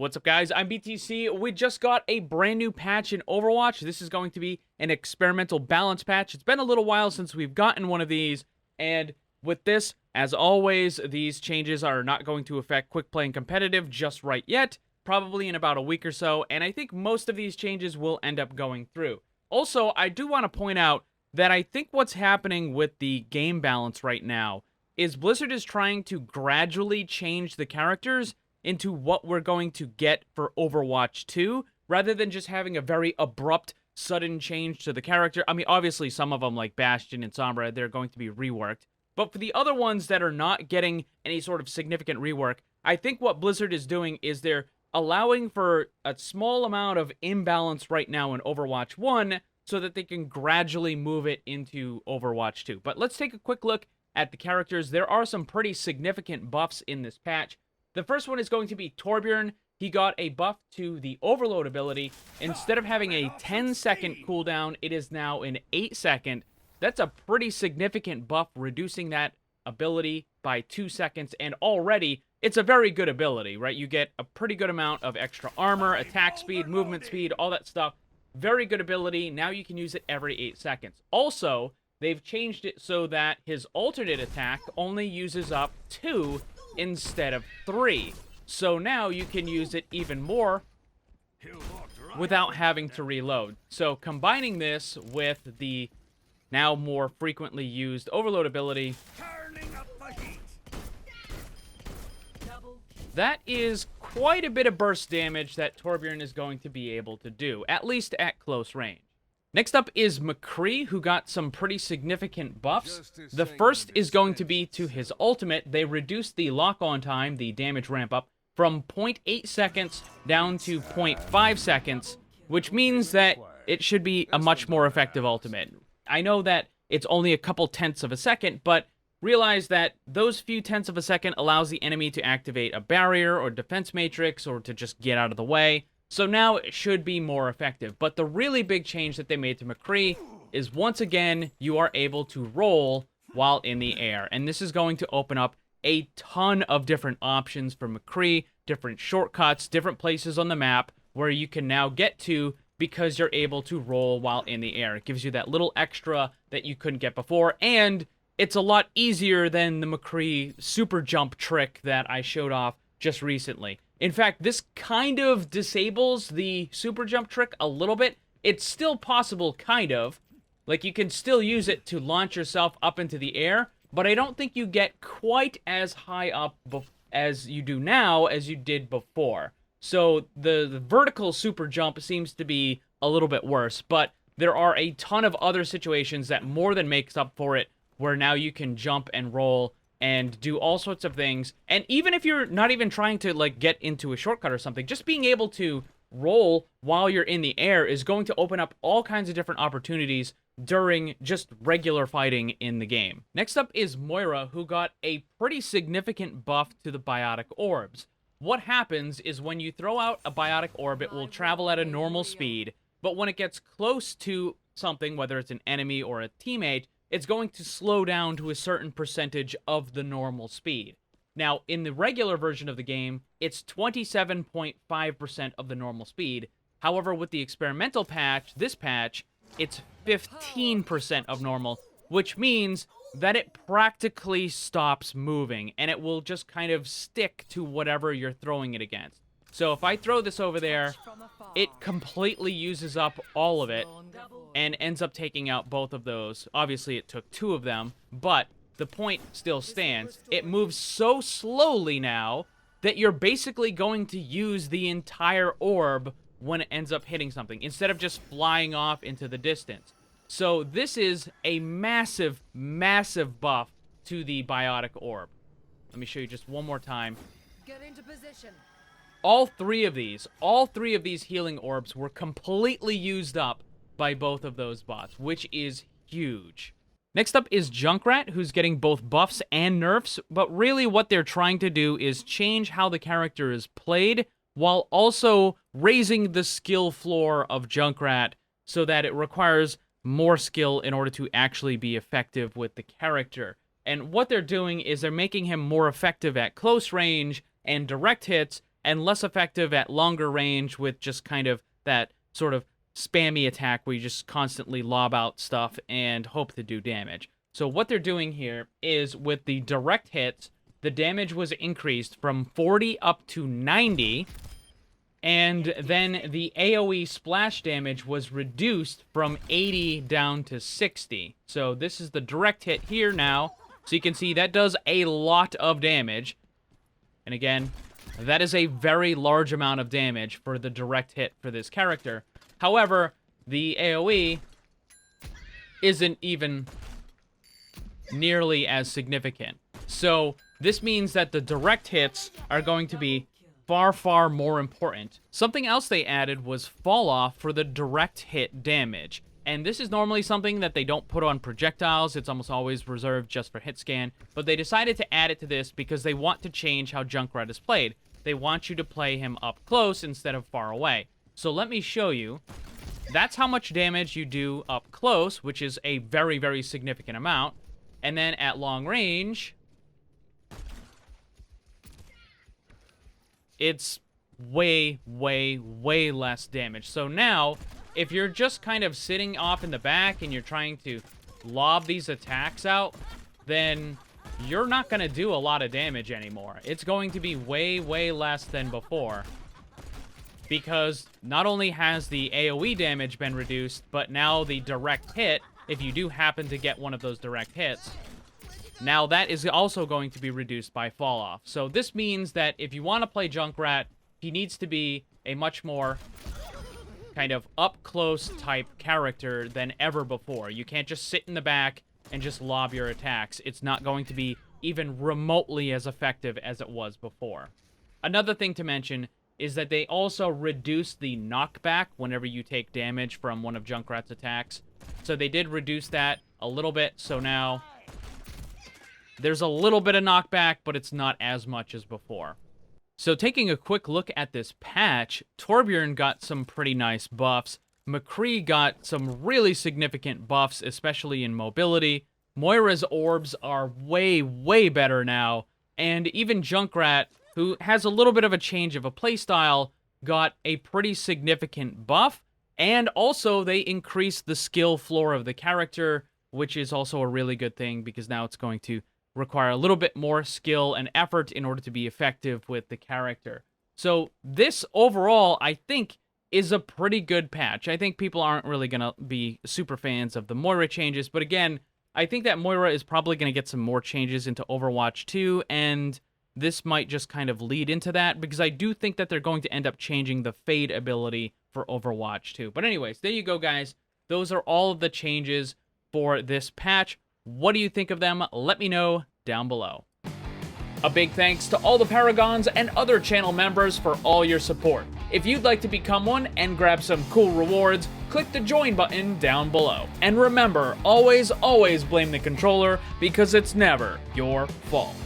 What's up, guys? I'm BTC. We just got a brand new patch in Overwatch. This is going to be an experimental balance patch. It's been a little while since we've gotten one of these, and with this, as always, these changes are not going to affect quick play and competitive just right yet, probably in about a week or so, and I think most of these changes will end up going through. Also, I do want to point out that I think what's happening with the game balance right now is Blizzard is trying to gradually change the characters into what we're going to get for Overwatch 2, rather than just having a very abrupt, sudden change to the character. I mean, obviously, some of them, like Bastion and Sombra, they're going to be reworked. But for the other ones that are not getting any sort of significant rework, I think what Blizzard is doing is they're allowing for a small amount of imbalance right now in Overwatch 1, so that they can gradually move it into Overwatch 2. But let's take a quick look at the characters. There are some pretty significant buffs in this patch. The first one is going to be Torbjorn. He got a buff to the Overload ability. Instead of having a 10-second cooldown, it is now an 8-second. That's a pretty significant buff, reducing that ability by 2 seconds, and already, it's a very good ability, right? You get a pretty good amount of extra armor, attack speed, movement speed, all that stuff. Very good ability. Now you can use it every 8 seconds. Also, they've changed it so that his alternate attack only uses up 2 instead of 3. So now you can use it even more without having to reload. So combining this with the now more frequently used Overload ability, that is quite a bit of burst damage that Torbjorn is going to be able to do, at least at close range. Next up is McCree, who got some pretty significant buffs. The first is going to be to his ultimate. They reduced the lock-on time, the damage ramp-up, from 0.8 seconds down to 0.5 seconds, which means that it should be a much more effective ultimate. I know that it's only a couple tenths of a second, but realize that those few tenths of a second allows the enemy to activate a barrier or defense matrix or to just get out of the way. So now it should be more effective. But the really big change that they made to McCree is, once again, you are able to roll while in the air. And this is going to open up a ton of different options for McCree, different shortcuts, different places on the map where you can now get to because you're able to roll while in the air. It gives you that little extra that you couldn't get before, and it's a lot easier than the McCree super jump trick that I showed off just recently. In fact, this kind of disables the super jump trick a little bit. It's still possible, kind of. Like, you can still use it to launch yourself up into the air, but I don't think you get quite as high up as you do now as you did before. So the vertical super jump seems to be a little bit worse, but there are a ton of other situations that more than makes up for it, where now you can jump and roll and do all sorts of things. And even if you're not even trying to, like, get into a shortcut or something, just being able to roll while you're in the air is going to open up all kinds of different opportunities during just regular fighting in the game. Next up is Moira, who got a pretty significant buff to the biotic orbs. What happens is when you throw out a biotic orb, it will travel at a normal speed, but when it gets close to something, whether it's an enemy or a teammate, it's going to slow down to a certain percentage of the normal speed. Now, in the regular version of the game, it's 27.5% of the normal speed. However, with the experimental patch, this patch, it's 15% of normal, which means that it practically stops moving, and it will just kind of stick to whatever you're throwing it against. So if I throw this over there, it completely uses up all of it and ends up taking out both of those. Obviously, it took 2 of them, but the point still stands. It moves so slowly now that you're basically going to use the entire orb when it ends up hitting something, instead of just flying off into the distance. So this is a massive, massive buff to the biotic orb. Let me show you just one more time. Get into position. All three of these healing orbs were completely used up by both of those bots, which is huge. Next up is Junkrat, who's getting both buffs and nerfs, but really what they're trying to do is change how the character is played, while also raising the skill floor of Junkrat so that it requires more skill in order to actually be effective with the character. And what they're doing is they're making him more effective at close range and direct hits, and less effective at longer range with just kind of that sort of spammy attack where you just constantly lob out stuff and hope to do damage. So what they're doing here is with the direct hits, the damage was increased from 40 up to 90, and then the AoE splash damage was reduced from 80 down to 60. So this is the direct hit here now. So you can see that does a lot of damage. And again, that is a very large amount of damage for the direct hit for this character. However, the AoE isn't even nearly as significant. So this means that the direct hits are going to be far, far more important. Something else they added was fall off for the direct hit damage. And this is normally something that they don't put on projectiles. It's almost always reserved just for hit scan. But they decided to add it to this because they want to change how Junkrat is played. They want you to play him up close instead of far away. So let me show you. That's how much damage you do up close, which is a very, very significant amount. And then at long range, it's way, way, way less damage. So now, if you're just kind of sitting off in the back and you're trying to lob these attacks out, then you're not going to do a lot of damage anymore. It's going to be way, way less than before. Because not only has the AoE damage been reduced, but now the direct hit, if you do happen to get one of those direct hits, now that is also going to be reduced by fall off. So this means that if you want to play Junkrat, he needs to be a much more kind of up-close type character than ever before. You can't just sit in the back and just lob your attacks. It's not going to be even remotely as effective as it was before. Another thing to mention is that they also reduce the knockback whenever you take damage from one of Junkrat's attacks. So they did reduce that a little bit, so now there's a little bit of knockback, but it's not as much as before. So taking a quick look at this patch, Torbjorn got some pretty nice buffs. McCree got some really significant buffs, especially in mobility. Moira's orbs are way, way better now. And even Junkrat, who has a little bit of a change of a playstyle, got a pretty significant buff. And also, they increased the skill floor of the character, which is also a really good thing because now it's going to require a little bit more skill and effort in order to be effective with the character. So this overall, I think, is a pretty good patch. I think people aren't really going to be super fans of the Moira changes, but again, I think that Moira is probably going to get some more changes into Overwatch 2, and this might just kind of lead into that, because I do think that they're going to end up changing the Fade ability for Overwatch 2. But anyways, there you go, guys. Those are all of the changes for this patch. What do you think of them? Let me know down below. A big thanks to all the Paragons and other channel members for all your support. If you'd like to become one and grab some cool rewards, click the join button down below. And remember, always, always blame the controller because it's never your fault.